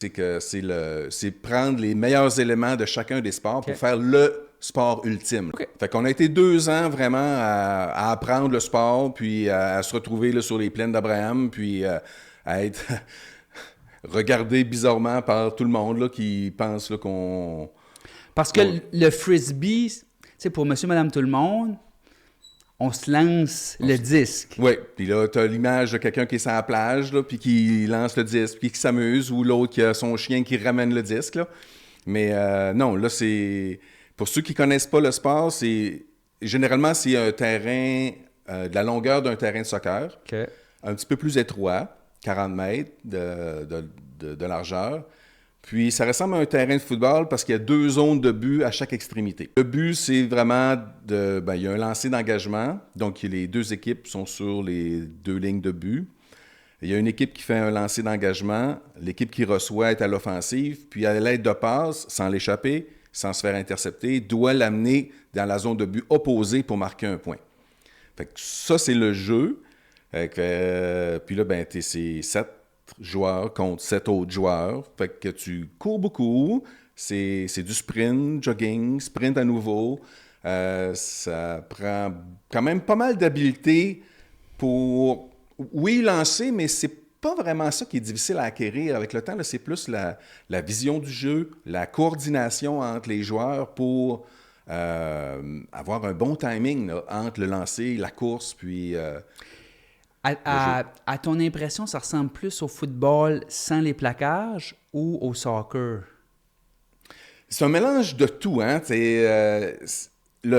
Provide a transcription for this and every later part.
C'est prendre les meilleurs éléments de chacun des sports pour faire le sport ultime. Fait qu'on a été 2 ans vraiment à apprendre le sport, puis à se retrouver là, sur les plaines d'Abraham, puis à être regardé bizarrement par tout le monde là, qui pense là, qu'on... Parce que le frisbee, c'est pour monsieur, madame, tout le monde, on se lance le disque. Oui, puis là, tu as l'image de quelqu'un qui est sur la plage, là, puis qui lance le disque, puis qui s'amuse, ou l'autre qui a son chien qui ramène le disque. Là. Mais non, là, c'est... Pour ceux qui ne connaissent pas le sport, généralement, c'est un terrain de la longueur d'un terrain de soccer, un petit peu plus étroit, 40 mètres de largeur. Puis, ça ressemble à un terrain de football parce qu'il y a 2 zones de but à chaque extrémité. Le but, c'est vraiment il y a un lancer d'engagement. Donc, les 2 équipes sont sur les 2 lignes de but. Il y a une équipe qui fait un lancer d'engagement. L'équipe qui reçoit est à l'offensive. Puis, à l'aide de passe, sans l'échapper, sans se faire intercepter, doit l'amener dans la zone de but opposée pour marquer un point. Fait que ça, c'est le jeu. Puis là, c'est 7 joueurs contre 7 autres joueurs. Fait que tu cours beaucoup. C'est du sprint, jogging, sprint à nouveau. Ça prend quand même pas mal d'habileté pour, oui, lancer, mais c'est pas vraiment ça qui est difficile à acquérir. Avec le temps, là, c'est plus la vision du jeu, la coordination entre les joueurs pour avoir un bon timing là, entre le lancer, la course, puis... À ton impression, ça ressemble plus au football sans les plaquages ou au soccer? C'est un mélange de tout. Hein?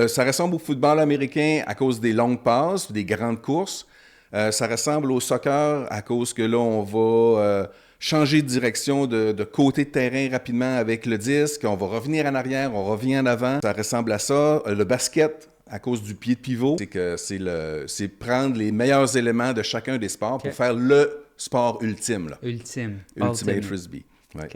Ça ressemble au football américain à cause des longues passes, des grandes courses. Ça ressemble au soccer à cause que là, on va changer de direction de côté de terrain rapidement avec le disque. On va revenir en arrière, on revient en avant. Ça ressemble à ça. Le basket, à cause du pied de pivot, c'est prendre les meilleurs éléments de chacun des sports pour faire le sport ultime. Là. Ultimate Ultimate Frisbee. Ouais.